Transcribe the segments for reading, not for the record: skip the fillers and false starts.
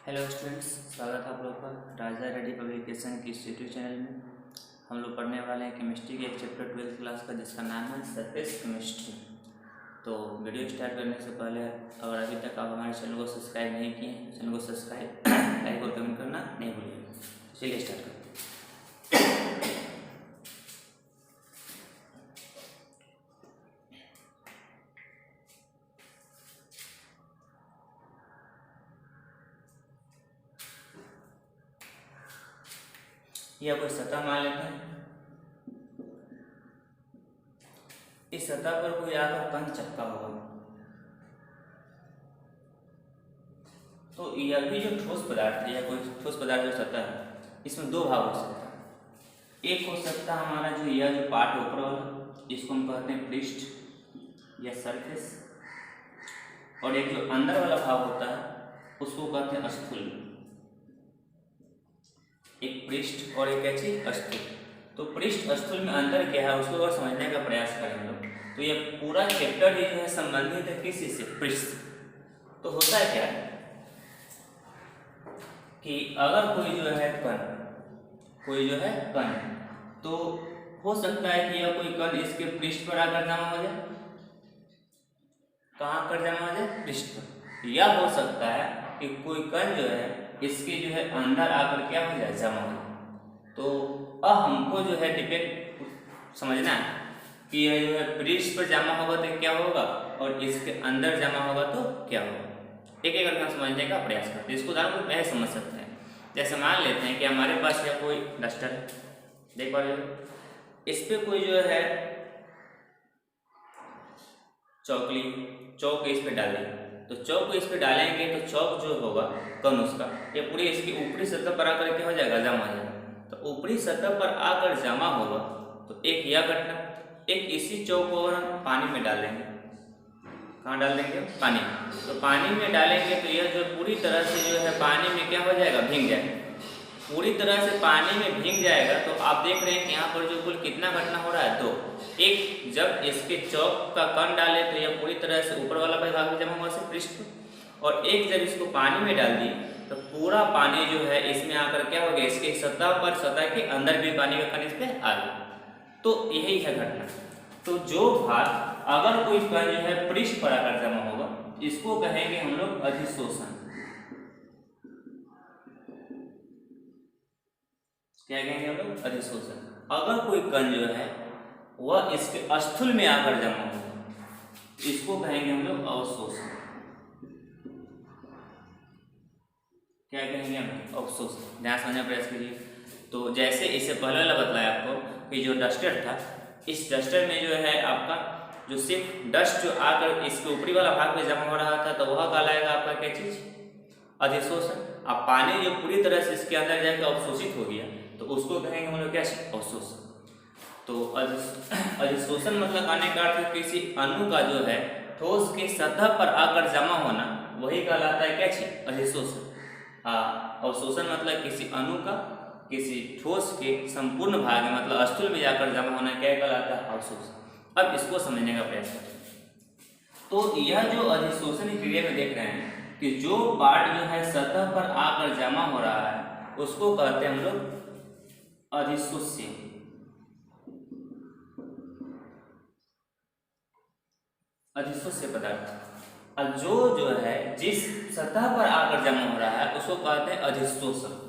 Hello students, स्वागत है आप लोग का राजा रेड्डी पब्लिकेशन की यूट्यूब चैनल में। हम लोग पढ़ने वाले हैं केमिस्ट्री के एक चैप्टर 12th क्लास का जिसका नाम है सरफेस केमिस्ट्री। तो वीडियो स्टार्ट करने से पहले अगर अभी तक आप हमारे चैनल को सब्सक्राइब नहीं किए हैं तो चैनल को सब्सक्राइब लाइक और कमेंट करना नहीं भूलिए। चलिए स्टार्ट करते हैं। यह कोई सतह मान लेते हैं। इस सतह पर कोई आकर कंद चपका होगा तो यह भी जो ठोस पदार्थ है या कोई ठोस पदार्थ जो सतह है इसमें दो भाग हो सकता है। एक हो सकता है हमारा जो यह जो पार्ट ऊपर वाला, इसको हम कहते हैं पृष्ठ या सरफेस, और एक जो अंदर वाला भाग होता है उसको कहते हैं स्थूल। एक पृष्ठ और एक क्या चीज स्थूल। तो पृष्ठ स्थूल में अंतर क्या है उसको अगर समझने का प्रयास करें हम लोग तो ये पूरा चैप्टर ही जो है संबंधित है किसी से, पृष्ठ से। तो होता है क्या कि अगर कोई जो है कण तो हो सकता है कि यह कोई कण इसके पृष्ठ पर आकर जमा हो जाए। कहाँ पर जमा हो जाए? पृष्ठ पर। या हो सकता है कि कोई कण जो है इसके जो है अंदर आकर क्या हो जाए? जमा हो जाए। तो अब हमको जो है डिपेक्ट समझना है कि यह जो है पृष्ठ पर जमा होगा तो क्या होगा और इसके अंदर जमा होगा तो क्या होगा। एक एक करके हम समझने का प्रयास करते हैं। इसको उदाहरण को पहले समझ सकते हैं। जैसे मान लेते हैं कि हमारे पास यह कोई डस्टर है, देख पा रहे हो, इस पे कोई जो है चौक इस पे डालेंगे तो चौक को इस पे डालेंगे तो चौक जो होगा कण उसका ये पूरी इसकी ऊपरी सतह पर आकर क्या हो जाएगा? जमा हो जाएगा। तो ऊपरी सतह पर आकर जमा होगा तो एक यह घटना, एक इसी चौक को अगर हम पानी में डाल देंगे, कहाँ डाल देंगे? पानी में। तो पानी में डालेंगे तो यह जो पूरी तरह से जो है पानी में क्या हो जाएगा? भीग जाएगा। पूरी तरह से पानी में भीग जाएगा तो आप देख रहे हैं कि यहाँ पर जो कुल कितना घटना हो रहा है? दो। एक, जब इसके चौक का कण डाले तो यह पूरी तरह से ऊपर वाला भाग में जमा हुआ से पृष्ठ पर, और एक जब इसको पानी में डाल दिए तो पूरा पानी जो है इसमें आकर क्या हो गया? इसके सतह पर, सतह के अंदर भी पानी का कण इस पे आ गया। तो यही है घटना। तो जो भाग अगर कोई कण जो है पृष्ठ पर आकर जमा होगा इसको कहेंगे हम लोग अधिशोषण। क्या कहेंगे हम लोग? अधिशोषण। अगर कोई कण जो है वह इसके स्थूल में आकर जमा होगा इसको कहेंगे हम लोग अवशोषण। क्या कहेंगे हम? अवशोषण। ध्यान समझने का प्रयास कीजिए। तो जैसे इससे पहले वाला बताया आपको कि जो डस्टर था, इस डस्टर में जो है आपका जो सिर्फ डस्ट जो आकर इसके ऊपरी वाला भाग में जमा हो रहा था तो वह कहलाएगा आपका क्या चीज? अधिशोषण। अब पानी जो पूरी तरह से इसके अंदर जाकर अवशोषित हो गया तो उसको कहेंगे हम लोग क्या? अवशोषण। तो अधिशोषण मतलब कहने का अर्थ किसी अणु का जो है ठोस की सतह पर आकर जमा होना वही कहलाता है क्या चीज? अधिशोषण। अवशोषण मतलब किसी अणु का किसी ठोस के संपूर्ण भाग में मतलब स्थूल में जाकर जमा होना क्या कहलाता है? अवशोषण। अब इसको समझने का प्रयास करें। तो यह जो अधिशोषण की क्रिया में देख रहे हैं कि जो पार्ट जो है सतह पर आकर जमा हो रहा है उसको कहते हैं हम लोग अधिशोष्य। अधिशोष्य पदार्थ। और जो है जिस सतह पर आकर जमा हो रहा है उसको कहते हैं अधिशोषक।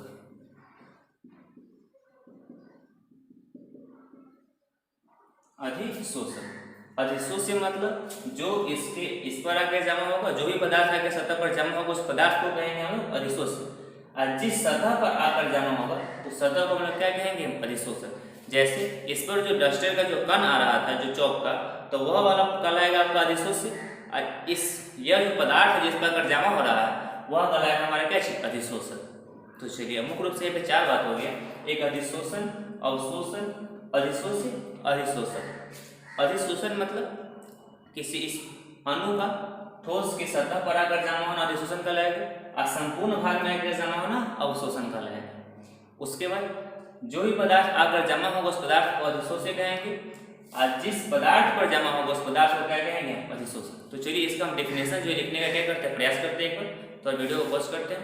अधिशोषक। अधिशोष्य मतलब जो इसके इस पर आकर जमा होगा, जो भी पदार्थ आकर सतह पर जमा होगा उस पदार्थ को कहेंगे हम लोग अधिशोष्य। और जिस सतह पर आकर जमा होगा तो सतह को हम लोग क्या कहेंगे? अधिशोषक। जैसे इस पर जो डस्टर का जो कण आ रहा था जो चौक का तो वह वाला कहलाएगा आपका अधिशोष्य। और इस यह जो पदार्थ जिस पर आकर जमा हो रहा है वह कहलाएगा हमारा क्या चीज? अधिशोषक। तो चलिए मुख्य रूप से यहाँ पे चार बात हो गया। एक अधिशोषण, अवशोषण, अधिशोष्य, अधिशोषक। अधिशोषण मतलब किसी इस अणु का ठोस की सतह पर आकर जमा होना अधिशोषण कहलाएगा और संपूर्ण भाग में आकर जमा होना अवशोषण कहलाएगा। उसके बाद जो भी पदार्थ आकर जमा होगा उस पदार्थ को अधिशोष्य कहेंगे और जिस पदार्थ पर जमा होगा उस पदार्थ को क्या कहेंगे? अधिशोषण। तो चलिए इसका हम डेफिनेशन जो लिखने का क्या करते हैं? प्रयास करते हैं एक बार। तो वीडियो को पॉज करते हैं।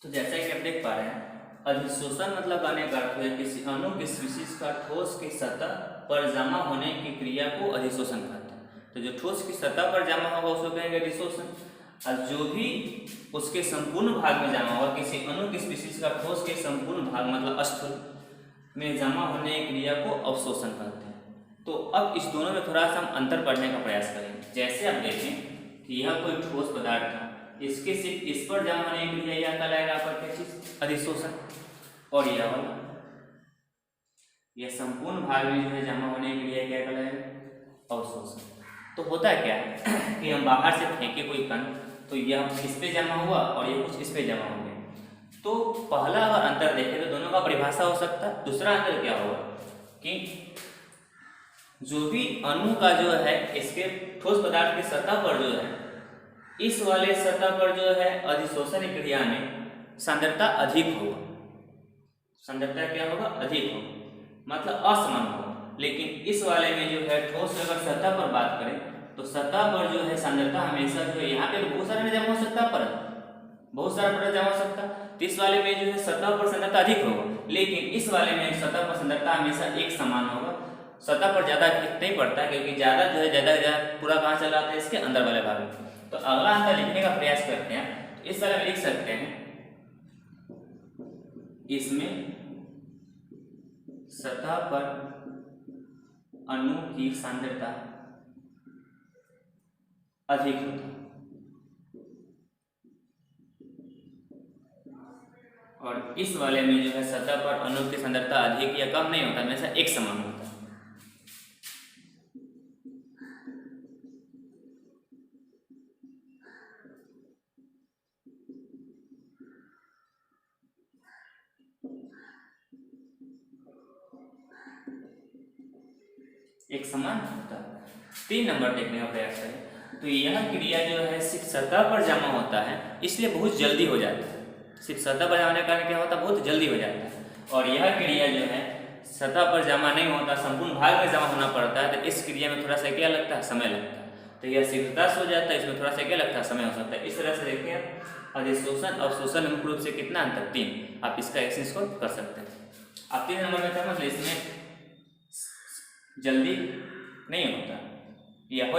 तो जैसा कि आप देख पा रहे हैं, अधिशोषण मतलब आने का अर्थ है किसी अणु की स्पीशीज का ठोस की सतह पर जमा होने की क्रिया को अधिशोषण कहते हैं। तो जो ठोस की सतह पर जमा होगा उसको कहेंगे अधिशोषण, और जो भी उसके संपूर्ण भाग में जमा होगा, किसी अणु की स्पीशीज का ठोस के संपूर्ण भाग मतलब स्थूल में जमा होने की क्रिया को अवशोषण कहते हैं। तो अब इस दोनों में थोड़ा सा हम अंतर पढ़ने का प्रयास करेंगे। जैसे आप देखें कि यह कोई ठोस पदार्थ था, इसके सिर्फ इस पर जमा होने की क्रिया यह कहलाएगा आपका क्या चीज, अधिशोषण, और यह वाला यह संपूर्ण भाग में जो है जमा होने की क्रिया क्या कहलाएगा, अवशोषण। तो होता क्या है कि हम बाहर से फेंके कोई कण, तो यह इस पे जमा हुआ और ये कुछ इस पे जमा हो गया। तो पहला अगर अंतर देखें तो दोनों का परिभाषा हो सकता है। दूसरा अंतर क्या होगा कि जो भी अणु का जो है इसके ठोस पदार्थ की सतह पर जो है, इस वाले सतह पर जो है अधिशोषण क्रिया में सांद्रता अधिक होगा। सांद्रता क्या होगा, अधिक होगा, मतलब असमान होगा। लेकिन इस वाले में जो है ठोस अगर सतह पर बात करें तो सतह पर जो है सांद्रता हमेशा जो है, यहाँ पे बहुत सारा जमा हो सकता है, परत बहुत सारा परत जमा हो सकता है। तो इस वाले में जो है सतह पर सांद्रता अधिक होगा, लेकिन इस वाले में सतह पर सांद्रता हमेशा एक समान होगा। सतह पर ज्यादा इफेक्ट नहीं पड़ता क्योंकि ज्यादा जो है ज्यादा पूरा कहाँ चला आता है, इसके अंदर वाले भाग में। तो अगला अंतर लिखने का प्रयास करते हैं। इस तरह लिख सकते हैं, इसमें सतह पर अणु की सांद्रता अधिक होती है और इस वाले में जो है सतह पर अणु की सांद्रता अधिक या कम नहीं होता, हमेशा एक समान होता है। एक समान होता है। 3 नंबर देखने का प्रयास करें तो यह क्रिया जो है सिर्फ सतह पर जमा होता है, इसलिए बहुत जल्दी हो जाता है। सिर्फ सतह पर जमा होने का कारण क्या होता है, बहुत जल्दी हो जाता है। और यह क्रिया जो है सतह पर जमा नहीं होता, संपूर्ण भाग में जमा होना पड़ता है। तो इस क्रिया में थोड़ा सा क्या लगता है, समय लगता है। तो यह शीघ्रता से हो जाता है, इसमें थोड़ा सा क्या लगता है, समय हो सकता है। इस तरह से देखिए अधिशोषण अवशोषण मुख्य रूप से कितना अंतर, 3। आप इसका एक्सरसाइज को कर सकते हैं। अब 3 नंबर में था मतलब इसमें जल्दी नहीं होता, यह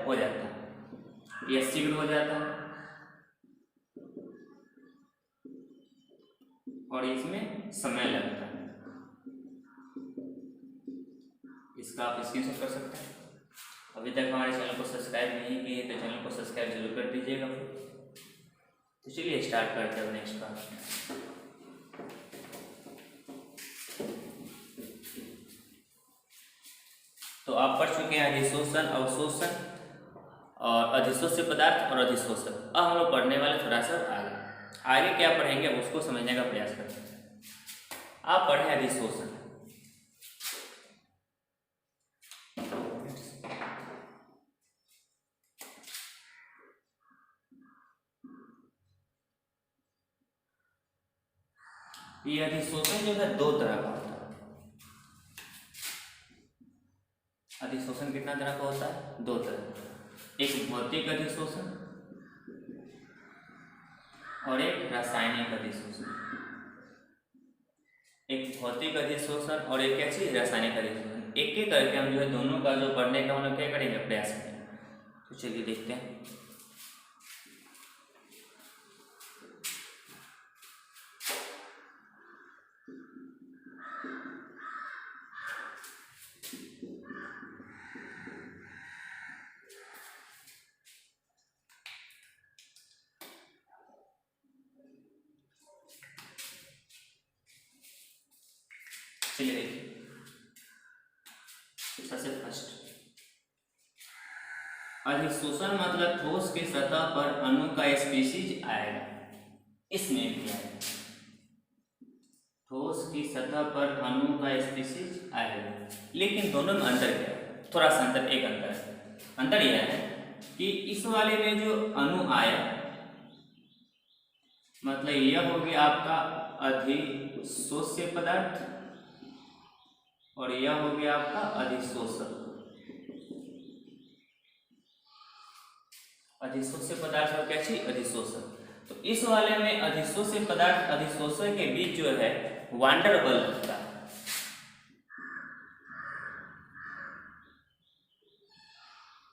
हो जाता है, यह शीघ्र हो जाता है और इसमें समय लगता है। इसका आप स्क्रीनशॉट कर सकते हैं। अभी तक हमारे चैनल को सब्सक्राइब नहीं किए तो चैनल को सब्सक्राइब जरूर कर दीजिएगा। तो चलिए स्टार्ट करते हैं नेक्स्ट पार्ट। तो आप पढ़ चुके हैं अधिशोषण, अवशोषण और अधिशोष्य पदार्थ और अधिशोषक। अब हम लोग पढ़ने वाले थोड़ा सा आगे क्या पढ़ेंगे उसको समझने का प्रयास करते हैं। आप पढ़ें अधिशोषण। ये अधिशोषण जो है 2 तरह का होता है। अधिशोषण कितना तरह का होता है, 2 तरह। एक भौतिक अधिशोषण और एक रासायनिक अधिशोषण। एक भौतिक अधिशोषण और एक क्या चीज, रासायनिक अधिशोषण। एक एक करके हम जो है दोनों का जो पढ़ने का हम लोग क्या करेंगे, प्रयास करेंगे। तो चलिए देखते हैं। चलिए देखिए, सबसे फर्स्ट अधिशोषण मतलब ठोस की सतह पर अणु का स्पीशीज आएगा, इसमें भी आएगा। ठोस की सतह पर अणु का स्पीशीज आएगा, लेकिन दोनों में अंतर क्या है, थोड़ा सा अंतर, एक अंतर है। अंतर यह है कि इस वाले में जो अणु आया मतलब यह हो गया आपका अधिशोष्य पदार्थ और यह हो गया आपका अधिशोषक। अधिशोष्य पदार्थ और क्या चीज, अधिशोषक। तो इस वाले में अधिशोषित पदार्थ अधिशोषक के बीच जो है वान डेर वाल्स लगता है।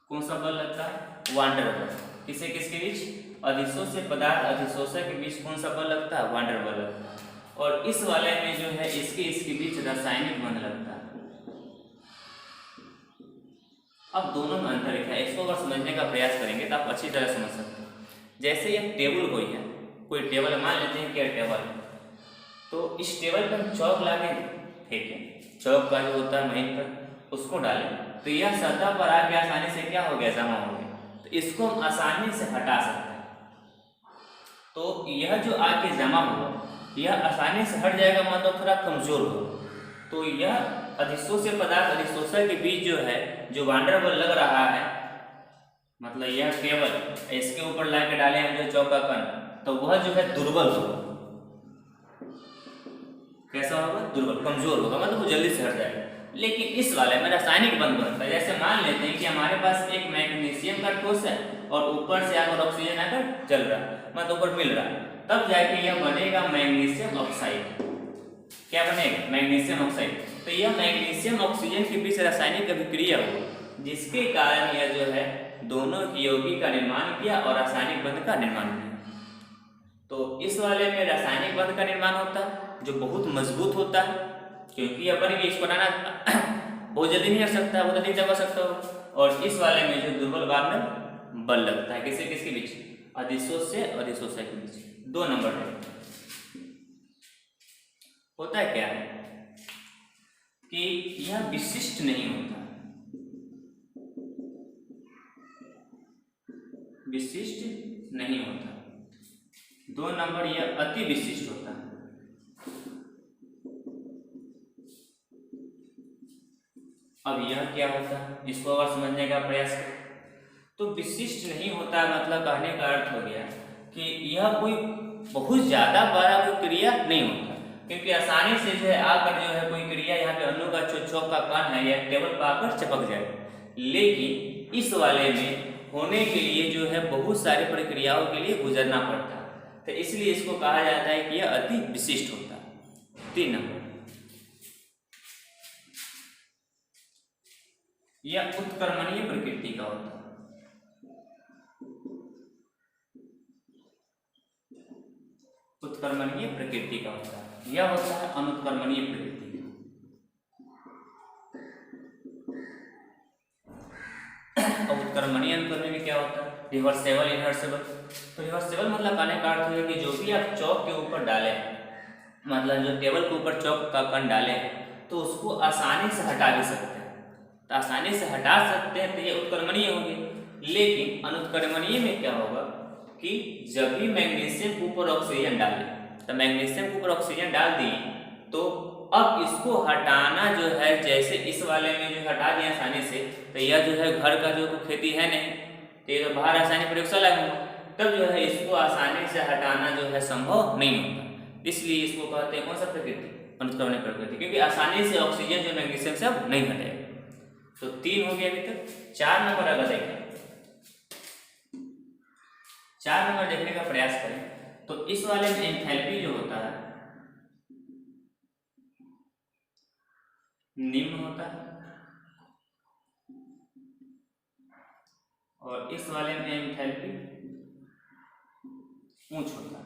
कौन सा बल लगता है? Van der Waals. किसे किसके बीच? अधिशोषित पदार्थ अधिशोषक के बीच कौन सा बल लगता है? वान डेर वाल्स लगता है। और इस वाले में जो है इसके बीच रासायनिक बंध लगता है। अब दोनों में अंतर क्या है इसको अगर समझने का प्रयास करेंगे तो आप अच्छी तरह समझ सकते हैं। जैसे एक टेबल कोई टेबल मान लेते हैं क्या टेबल है, तो इस टेबल पर हम चौक ला के फेंकें, चौक का जो होता है महीन पर उसको डालें तो यह सतह पर आके आसानी से क्या हो गया? जमा हो गया। तो इसको हम आसानी से हटा सकते हैं। तो यह जो आके जमा हुआ यह आसानी से हट जाएगा, मतलब थोड़ा कमजोर हो। तो यह अधिशोषित पदार्थ अधिशोषक के बीच जो है जो वान डेर वाल्स लग रहा है, मतलब यह केवल इसके ऊपर ला के डाले हम जो चौका कण, तो वह जो है दुर्बल होगा। कैसा होगा? दुर्बल, कमजोर होगा, मतलब वो जल्दी से हट जाएगा। लेकिन इस वाले में रासायनिक बंध बनता है। जैसे मान लेते हैं कि हमारे पास एक मैग्नीशियम का ठोस है और ऊपर से आकर ऑक्सीजन आकर चल रहा है, मतलब ऊपर मिल रहा है, तब जाके यह बनेगा मैग्नीशियम ऑक्साइड। क्या बनेगा? Magnesium oxide. तो यह मैग्नीशियम ऑक्सीजन के बीच रासायनिक अभिक्रिया हुई, जिसके कारण यह जो है दोनों की यौगिक का निर्माण किया और रासायनिक बंध का निर्माण किया। तो इस वाले में रासायनिक बंध का निर्माण होता है जो बहुत मजबूत होता है, क्योंकि यह बन गया, इसको बनाना बहुत जल्दी नहीं हट सकता, बहुत नहीं दबा सकता हो। और इस वाले में जो दुर्बल वान डेर बल लगता है किसे किसके बीच? अधिशोषक से अधिशोषक के बीच। 2 नंबर है। होता है क्या है कि यह विशिष्ट नहीं होता, विशिष्ट नहीं होता। 2 नंबर यह अति विशिष्ट होता है। अब यह क्या होता है इसको अगर समझने का प्रयास करें तो विशिष्ट नहीं होता, मतलब कहने का अर्थ हो गया कि यह कोई बहुत ज्यादा बड़ा कोई क्रिया नहीं होता, क्योंकि आसानी से जो है आकर जो है कोई क्रिया यहाँ पे अणु का चौक का कण है या टेबल पर आकर चिपक जाए। लेकिन इस वाले में होने के लिए जो है बहुत सारी प्रक्रियाओं के लिए गुजरना पड़ता है, तो इसलिए इसको कहा जाता है कि यह अति विशिष्ट होता है। 3 नंबर यह उत्क्रमणीय प्रकृति का होता है। उत्क्रमणीय प्रकृति का होता है, यह होता है अनुत्क्रमणीय प्रकृति। अब उत्क्रमणीय अनुक्रमणीय में क्या होता है? रिवर्सेबल इनवर्सेबल। तो रिवर्सेबल मतलब कहने का अर्थ है कि जो भी आप चौक के ऊपर डाले, मतलब जो टेबल के ऊपर चौक का कण डाले तो उसको आसानी से हटा भी सकते हैं, तो आसानी से हटा सकते हैं, तो ये उत्क्रमणीय होगी। लेकिन अनुत्क्रमणीय में क्या होगा कि जब भी मैग्नीशियम के ऊपर ऑक्सीजन डाले, तो मैग्नीशियम के ऊपर ऑक्सीजन डाल दिए तो अब इसको हटाना जो है, जैसे इस वाले में जो हटा दिया आसानी से, तो यह जो है घर का जो खेती है नहीं, तो ये तो बाहर रासायनिक प्रयोगशाला है, तब जो है इसको आसानी से हटाना जो है संभव नहीं होता। इसलिए इसको कहते हैं कौन सा प्रकृति? अनुत्क्रमणीय प्रकृति, क्योंकि आसानी से ऑक्सीजन जो मैग्नीशियम से अब नहीं हटेगा। तो 3 हो गया अभी तक। 4 नंबर अगर देखें, 4 नंबर देखने का प्रयास करें तो इस वाले में एंथैल्पी जो होता है निम्न होता है और इस वाले में एंथैल्पी उच्च होता है।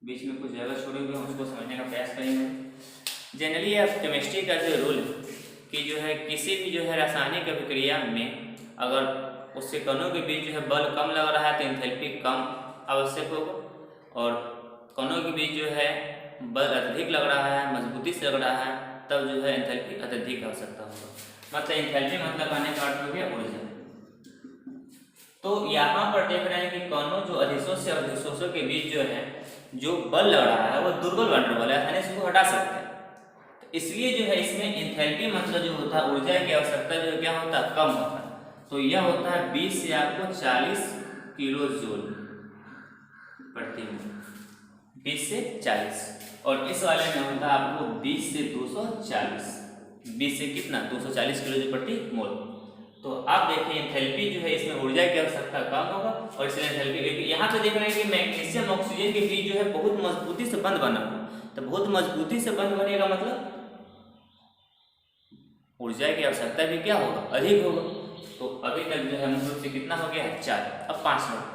बीच में कुछ जगह छोड़े हुए हैं, उसको समझने का प्रयास करेंगे। जनरली अब केमिस्ट्री का जो रूल है कि जो है किसी भी जो है रासायनिक अभिक्रिया में अगर उससे कणों के बीच जो है बल कम लग रहा है तो एंथैल्पी कम आवश्यक होगा, और कणों के बीच जो है बल अत्यधिक लग रहा है, मजबूती से लग रहा है, तब जो है एंथैल्पी अत्यधिक आवश्यकता होगा। मतलब एंथैल्पी मतलब आने का अर्थ हो गया ऊर्जा। तो यहाँ पर देख रहे हैं कि कणों जो अधिशोष और अधिशोषों के बीच जो है जो बल लग रहा है वो दुर्बल वान डेर वाल्स है, आसानी से उसको हटा सकते हैं। तो इसलिए जो है इसमें एंथैल्पी मतलब जो होता है ऊर्जा की आवश्यकता जो क्या होता है? कम होता है। तो यह होता है 20 से आपको 40 किलो जूल प्रति मोल, 20 से 40। और इस वाले में होता है आपको 20 से 240, 20 से कितना? 240 किलो जूल प्रति मोल। तो आप देखिए एंथैल्पी जो है इसमें ऊर्जा की आवश्यकता कम होगा और इसलिए एंथैल्पी यहाँ पे देख रहे हैं कि मैग्नीशियम ऑक्सीजन के बीच जो है बहुत मजबूती से बंध बना हुआ, तो बहुत मजबूती से बंध बनेगा मतलब ऊर्जा की आवश्यकता भी क्या होगा, अधिक होगा। तो अभी तक जो है मुख्य रूप से कितना हो गया है 4। अब 5 नंबर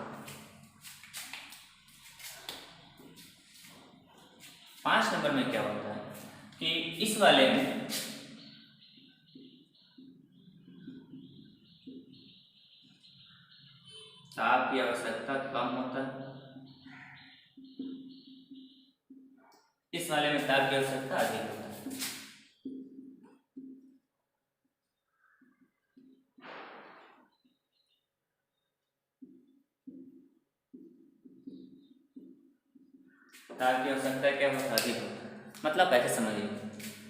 5 नंबर में क्या होता है कि इस वाले में ताप की आवश्यकता कम होता है, इस वाले में ताप की आवश्यकता अधिक होता है। ताप की आवश्यकता क्या होता है, अधिक होता है। मतलब ऐसे समझिए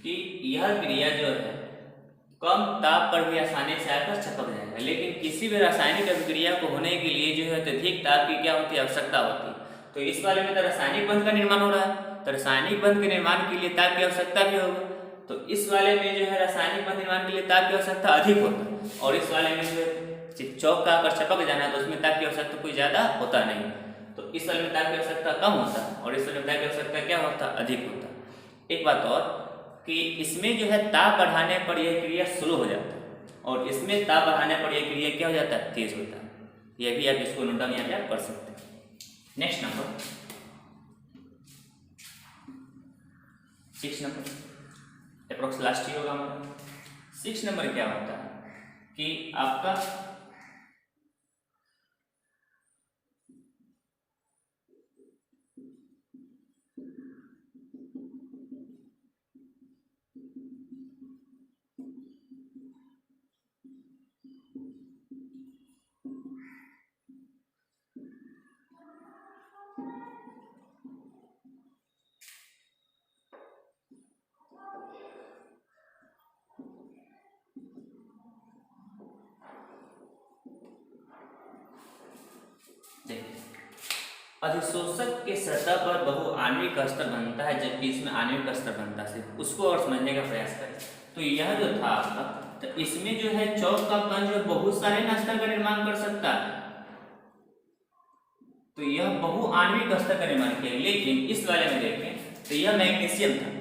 कि यह क्रिया जो है कम ताप पर भी आसानी से आकर चिपक जाएगा, लेकिन किसी भी रासायनिक अभिक्रिया को होने के लिए जो है अत्यधिक ताप की क्या होती है, आवश्यकता होती है। तो इस वाले में तो रासायनिक बंध का निर्माण हो रहा है, तो रासायनिक बंध के निर्माण के लिए ताप की आवश्यकता भी होगा। तो इस वाले में जो है रासायनिक बंध निर्माण के लिए ताप की आवश्यकता अधिक होता है, और इस वाले में जो है चौक का आकर चिपक जाना है तो उसमें ताप की आवश्यकता कोई ज़्यादा होता नहीं। तो इस वाले में ताप की आवश्यकता कम होता है और इस वाले में ताप की आवश्यकता क्या होता है, अधिक होता है। एक बात और कि इसमें जो है ताप बढ़ाने पर यह क्रिया स्लो हो जाता है और इसमें ताप बढ़ाने पर यह क्रिया क्या हो जाता है, तेज होता है। यह भी आप इसको नोट डाउन यहाँ पे आप कर सकते हैं। Next number 6 number approx last ही होगा हमारा। 6 नंबर क्या होता है कि आपका अधिशोषक के सतह पर बहुआण्विक स्तर बनता है, जबकि इसमें आणविक स्तर बनता है। उसको और समझने का प्रयास करें। तो यह जो था आपका, तो इसमें जो है चौक का कण जो बहुत सारे स्तर का निर्माण कर सकता है, तो यह बहुआण्विक स्तर का निर्माण किया। लेकिन इस वाले में देखें तो यह मैग्नीशियम था,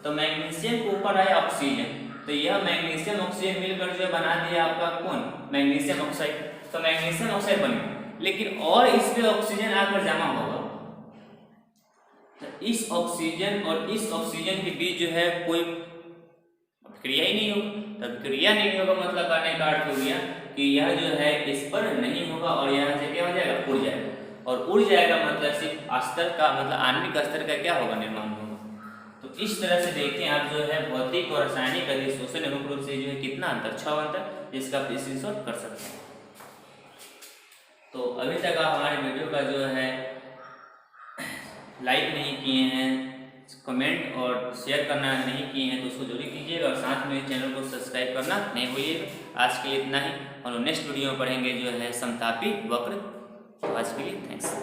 तो मैग्नीशियम के ऊपर आया ऑक्सीजन, तो यह मैग्नीशियम ऑक्सीजन मिलकर जो बना दिया आपका कौन, मैग्नीशियम ऑक्साइड। तो मैग्नीशियम ऑक्साइड बन गया, लेकिन और इसमें ऑक्सीजन आकर जमा होगा, तो इस ऑक्सीजन और इस ऑक्सीजन के बीच जो है कोई क्रिया ही नहीं होगी। तब क्रिया नहीं होगा मतलब करने का अर्थ हो गया कि यह जो है इस पर नहीं होगा और यहाँ से क्या हो जाएगा, उड़ जाएगा, और उड़ जाएगा मतलब सिर्फ स्तर का मतलब आणविक स्तर का क्या होगा, निर्माण होगा। तो इस तरह से देखते हैं आप जो है भौतिक और रासायनिक अधिशोषण मुख्य रूप से जो है कितना अंतर, 6 अंतर, जिसका आप स्क्रीनशॉट कर सकते हैं। तो अभी तक आप हमारे वीडियो का जो है लाइक नहीं किए हैं, कमेंट और शेयर करना नहीं किए हैं, तो उसको जरूर कीजिएगा और साथ में चैनल को सब्सक्राइब करना नहीं भूलिएगा। आज के लिए इतना ही, और नेक्स्ट वीडियो में पढ़ेंगे जो है समतापी वक्र। तो आज के लिए थैंक्स।